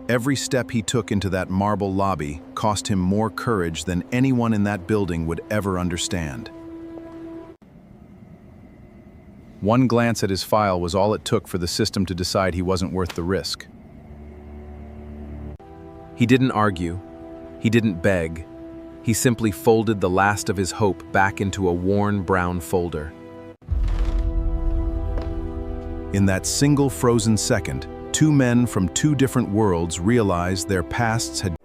Every step he took into that marble lobby cost him more courage than anyone in that building would ever understand. One glance at his file was all it took for the system to decide he wasn't worth the risk. He didn't argue. He didn't beg. He simply folded the last of his hope back into a worn brown folder. In that single frozen second, two men from two different worlds realized their pasts had...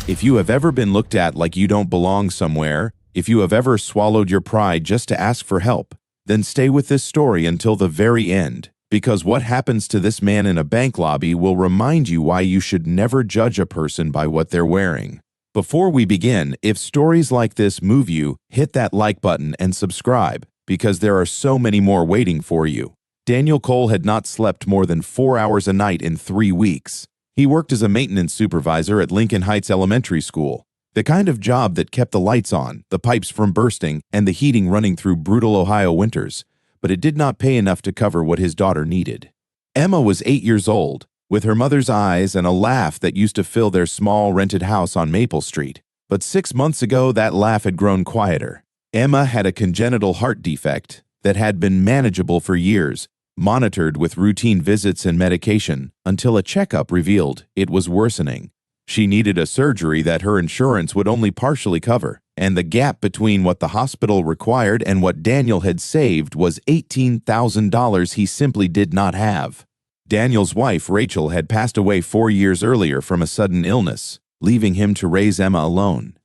If you have ever been looked at like you don't belong somewhere, if you have ever swallowed your pride just to ask for help, then stay with this story until the very end, because what happens to this man in a bank lobby will remind you why you should never judge a person by what they're wearing. Before we begin, if stories like this move you, hit that like button and subscribe, because there are so many more waiting for you. Daniel Cole had not slept more than 4 hours a night in 3 weeks. He worked as a maintenance supervisor at Lincoln Heights Elementary School, the kind of job that kept the lights on, the pipes from bursting, and the heating running through brutal Ohio winters, but it did not pay enough to cover what his daughter needed. Emma was 8 years old, with her mother's eyes and a laugh that used to fill their small rented house on Maple Street. But 6 months ago, that laugh had grown quieter. Emma had a congenital heart defect that had been manageable for years, monitored with routine visits and medication, until a checkup revealed it was worsening. She needed a surgery that her insurance would only partially cover, and the gap between what the hospital required and what Daniel had saved was $18,000 he simply did not have. Daniel's wife, Rachel, had passed away 4 years earlier from a sudden illness, leaving him to raise Emma alone.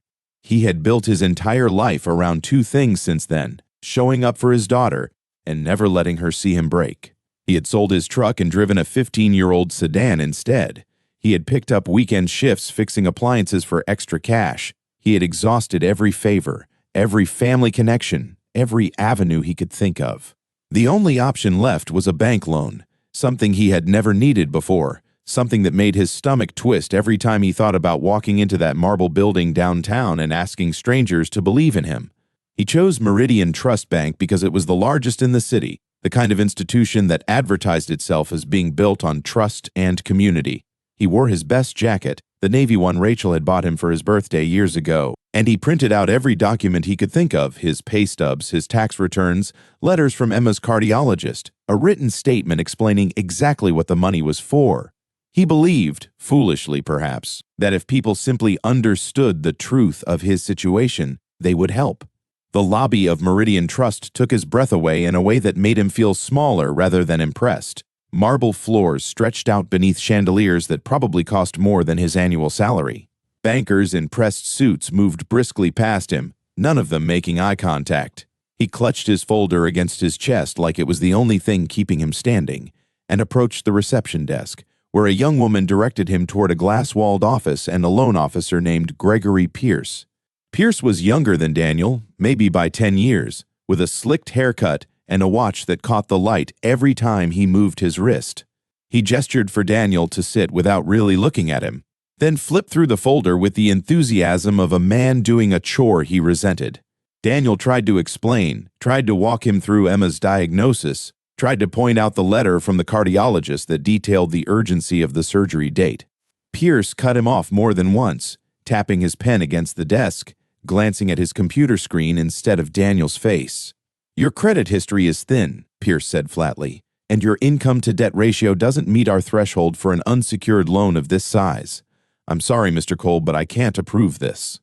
He had built his entire life around two things since then: showing up for his daughter and never letting her see him break. He had sold his truck and driven a 15-year-old sedan instead. He had picked up weekend shifts fixing appliances for extra cash. He had exhausted every favor, every family connection, every avenue he could think of. The only option left was a bank loan, something he had never needed before, something that made his stomach twist every time he thought about walking into that marble building downtown and asking strangers to believe in him. He chose Meridian Trust Bank because it was the largest in the city, the kind of institution that advertised itself as being built on trust and community. He wore his best jacket, the navy one Rachel had bought him for his birthday years ago, and he printed out every document he could think of: his pay stubs, his tax returns, letters from Emma's cardiologist, a written statement explaining exactly what the money was for. He believed, foolishly perhaps, that if people simply understood the truth of his situation, they would help. The lobby of Meridian Trust took his breath away in a way that made him feel smaller rather than impressed. Marble floors stretched out beneath chandeliers that probably cost more than his annual salary. Bankers in pressed suits moved briskly past him, none of them making eye contact. He clutched his folder against his chest like it was the only thing keeping him standing, and approached the reception desk, where a young woman directed him toward a glass-walled office and a loan officer named Gregory Pierce. Pierce was younger than Daniel, maybe by 10 years, with a slicked haircut and a watch that caught the light every time he moved his wrist. He gestured for Daniel to sit without really looking at him, then flipped through the folder with the enthusiasm of a man doing a chore he resented. Daniel tried to explain, tried to walk him through Emma's diagnosis, tried to point out the letter from the cardiologist that detailed the urgency of the surgery date. Pierce cut him off more than once, tapping his pen against the desk, glancing at his computer screen instead of Daniel's face. "Your credit history is thin," Pierce said flatly, "and your income-to-debt ratio doesn't meet our threshold for an unsecured loan of this size. I'm sorry, Mr. Cole, but I can't approve this."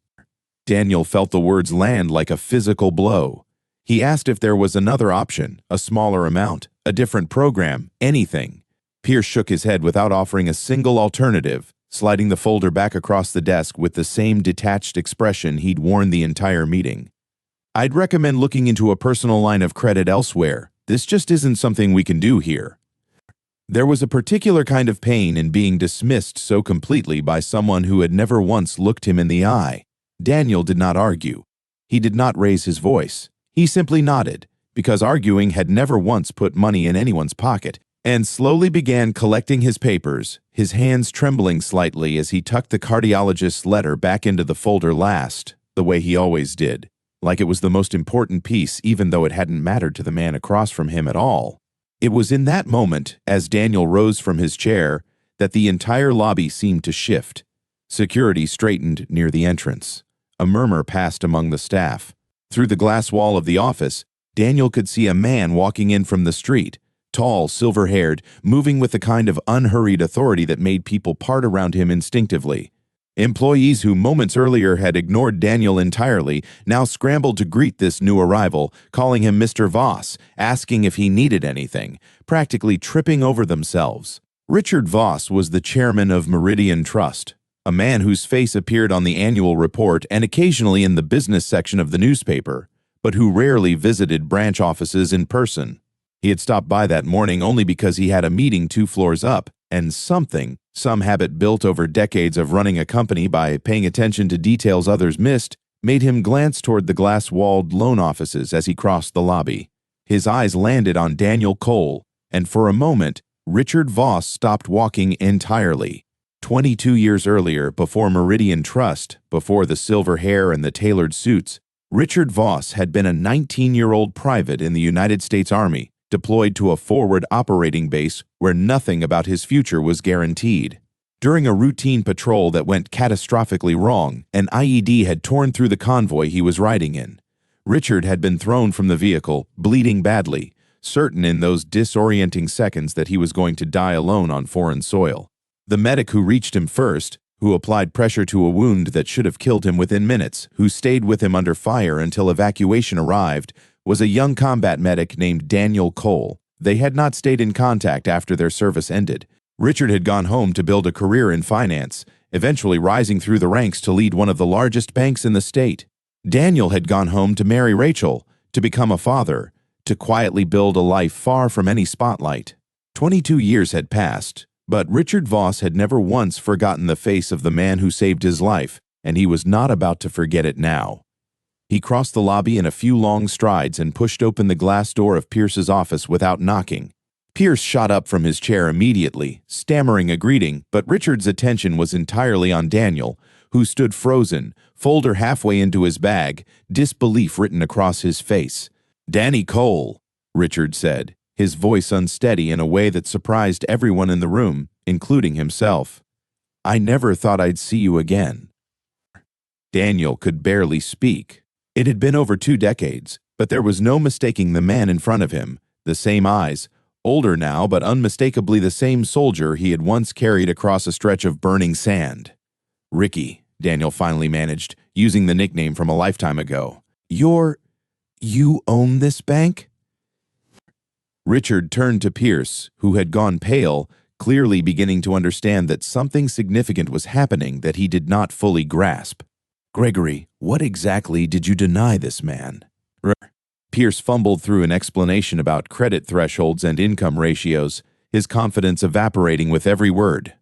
Daniel felt the words land like a physical blow. He asked if there was another option, a smaller amount, a different program, anything. Pierce shook his head without offering a single alternative, sliding the folder back across the desk with the same detached expression he'd worn the entire meeting. "I'd recommend looking into a personal line of credit elsewhere. This just isn't something we can do here." There was a particular kind of pain in being dismissed so completely by someone who had never once looked him in the eye. Daniel did not argue. He did not raise his voice. He simply nodded, because arguing had never once put money in anyone's pocket, and slowly began collecting his papers, his hands trembling slightly as he tucked the cardiologist's letter back into the folder last, the way he always did, like it was the most important piece even though it hadn't mattered to the man across from him at all. It was in that moment, as Daniel rose from his chair, that the entire lobby seemed to shift. Security straightened near the entrance. A murmur passed among the staff. Through the glass wall of the office, Daniel could see a man walking in from the street, tall, silver-haired, moving with the kind of unhurried authority that made people part around him instinctively. Employees who moments earlier had ignored Daniel entirely now scrambled to greet this new arrival, calling him Mr. Voss, asking if he needed anything, practically tripping over themselves. Richard Voss was the chairman of Meridian Trust, a man whose face appeared on the annual report and occasionally in the business section of the newspaper, but who rarely visited branch offices in person. He had stopped by that morning only because he had a meeting 2 floors up, and some habit built over decades of running a company by paying attention to details others missed, made him glance toward the glass-walled loan offices as he crossed the lobby. His eyes landed on Daniel Cole, and for a moment, Richard Voss stopped walking entirely. 22 years earlier, before Meridian Trust, before the silver hair and the tailored suits, Richard Voss had been a 19-year-old private in the United States Army, deployed to a forward operating base where nothing about his future was guaranteed. During a routine patrol that went catastrophically wrong, an IED had torn through the convoy he was riding in. Richard had been thrown from the vehicle, bleeding badly, certain in those disorienting seconds that he was going to die alone on foreign soil. The medic who reached him first, who applied pressure to a wound that should have killed him within minutes, who stayed with him under fire until evacuation arrived, was a young combat medic named Daniel Cole. They had not stayed in contact after their service ended. Richard had gone home to build a career in finance, eventually rising through the ranks to lead one of the largest banks in the state. Daniel had gone home to marry Rachel, to become a father, to quietly build a life far from any spotlight. 22 years had passed, but Richard Voss had never once forgotten the face of the man who saved his life, and he was not about to forget it now. He crossed the lobby in a few long strides and pushed open the glass door of Pierce's office without knocking. Pierce shot up from his chair immediately, stammering a greeting, but Richard's attention was entirely on Daniel, who stood frozen, folder halfway into his bag, disbelief written across his face. "Danny Cole," Richard said, his voice unsteady in a way that surprised everyone in the room, including himself. "I never thought I'd see you again." Daniel could barely speak. It had been over 2 decades, but there was no mistaking the man in front of him, the same eyes, older now but unmistakably the same soldier he had once carried across a stretch of burning sand. "Ricky," Daniel finally managed, using the nickname from a lifetime ago. You own this bank?" Richard turned to Pierce, who had gone pale, clearly beginning to understand that something significant was happening that he did not fully grasp. "Gregory, what exactly did you deny this man?" Pierce fumbled through an explanation about credit thresholds and income ratios, his confidence evaporating with every word.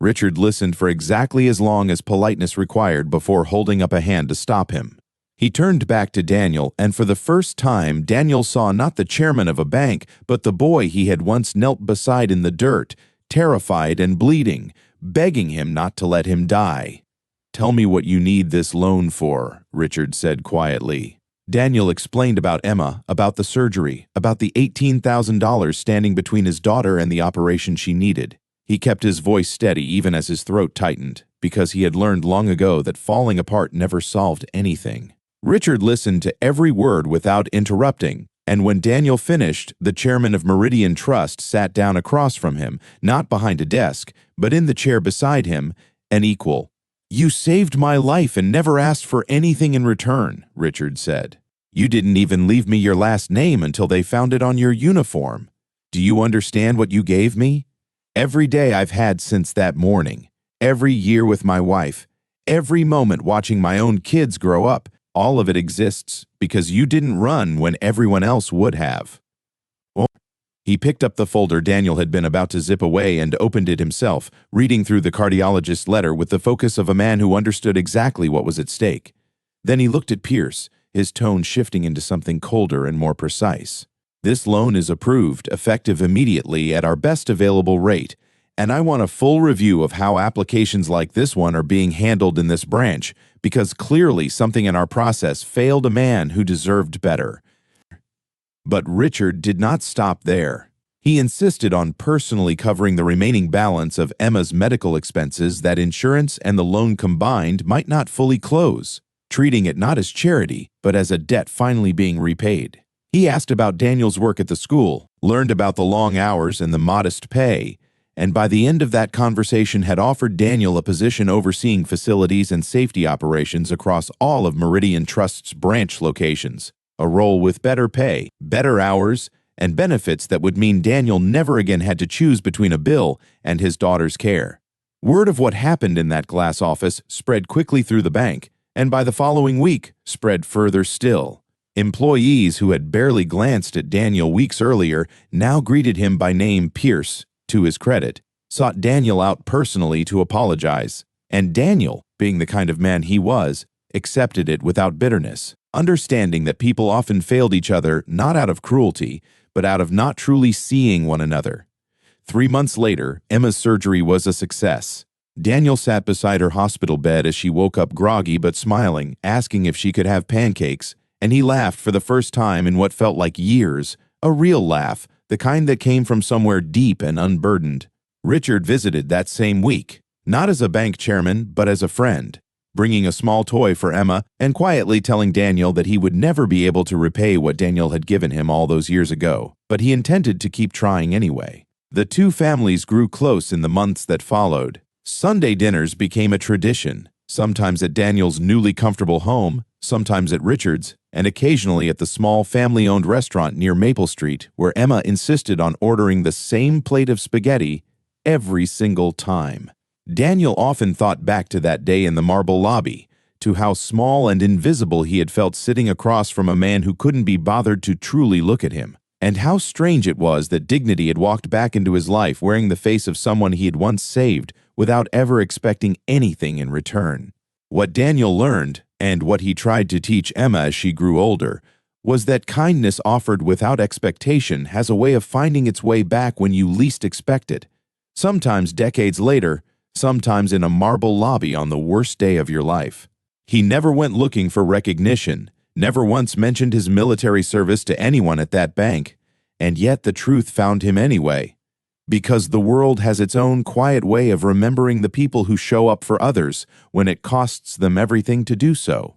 Richard listened for exactly as long as politeness required before holding up a hand to stop him. He turned back to Daniel, and for the first time, Daniel saw not the chairman of a bank, but the boy he had once knelt beside in the dirt, terrified and bleeding, begging him not to let him die. "Tell me what you need this loan for," Richard said quietly. Daniel explained about Emma, about the surgery, about the $18,000 standing between his daughter and the operation she needed. He kept his voice steady even as his throat tightened, because he had learned long ago that falling apart never solved anything. Richard listened to every word without interrupting, and when Daniel finished, the chairman of Meridian Trust sat down across from him, not behind a desk, but in the chair beside him, an equal. "You saved my life and never asked for anything in return," Richard said. "You didn't even leave me your last name until they found it on your uniform. Do you understand what you gave me? Every day I've had since that morning, every year with my wife, every moment watching my own kids grow up, all of it exists because you didn't run when everyone else would have." He picked up the folder Daniel had been about to zip away and opened it himself, reading through the cardiologist's letter with the focus of a man who understood exactly what was at stake. Then he looked at Pierce, his tone shifting into something colder and more precise. "This loan is approved, effective immediately at our best available rate, and I want a full review of how applications like this one are being handled in this branch, because clearly something in our process failed a man who deserved better." But Richard did not stop there. He insisted on personally covering the remaining balance of Emma's medical expenses that insurance and the loan combined might not fully close, treating it not as charity, but as a debt finally being repaid. He asked about Daniel's work at the school, learned about the long hours and the modest pay, and by the end of that conversation had offered Daniel a position overseeing facilities and safety operations across all of Meridian Trust's branch locations, a role with better pay, better hours, and benefits that would mean Daniel never again had to choose between a bill and his daughter's care. Word of what happened in that glass office spread quickly through the bank, and by the following week spread further still. Employees who had barely glanced at Daniel weeks earlier now greeted him by name Pierce, to his credit, sought Daniel out personally to apologize, and Daniel, being the kind of man he was, accepted it without bitterness, understanding that people often failed each other not out of cruelty, but out of not truly seeing one another. 3 months later, Emma's surgery was a success. Daniel sat beside her hospital bed as she woke up groggy but smiling, asking if she could have pancakes, and he laughed for the first time in what felt like years, a real laugh, the kind that came from somewhere deep and unburdened. Richard visited that same week, not as a bank chairman, but as a friend, bringing a small toy for Emma and quietly telling Daniel that he would never be able to repay what Daniel had given him all those years ago, but he intended to keep trying anyway. The two families grew close in the months that followed. Sunday dinners became a tradition, sometimes at Daniel's newly comfortable home, sometimes at Richard's, and occasionally at the small family-owned restaurant near Maple Street, where Emma insisted on ordering the same plate of spaghetti every single time. Daniel often thought back to that day in the marble lobby, to how small and invisible he had felt sitting across from a man who couldn't be bothered to truly look at him, and how strange it was that Dignity had walked back into his life wearing the face of someone he had once saved without ever expecting anything in return. What Daniel learned, and what he tried to teach Emma as she grew older, was that kindness offered without expectation has a way of finding its way back when you least expect it, sometimes decades later, sometimes in a marble lobby on the worst day of your life. He never went looking for recognition, never once mentioned his military service to anyone at that bank, and yet the truth found him anyway. Because the world has its own quiet way of remembering the people who show up for others when it costs them everything to do so.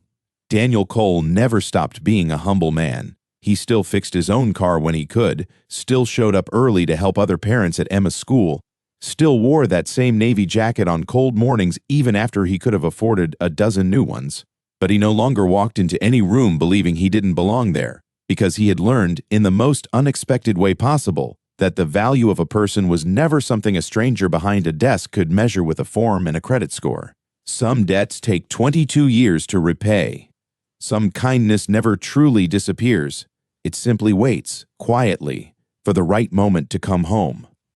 Daniel Cole never stopped being a humble man. He still fixed his own car when he could, still showed up early to help other parents at Emma's school, still wore that same navy jacket on cold mornings even after he could have afforded a dozen new ones. But he no longer walked into any room believing he didn't belong there, because he had learned, in the most unexpected way possible, that the value of a person was never something a stranger behind a desk could measure with a form and a credit score. Some debts take 22 years to repay. Some kindness never truly disappears. It simply waits, quietly, for the right moment to come home.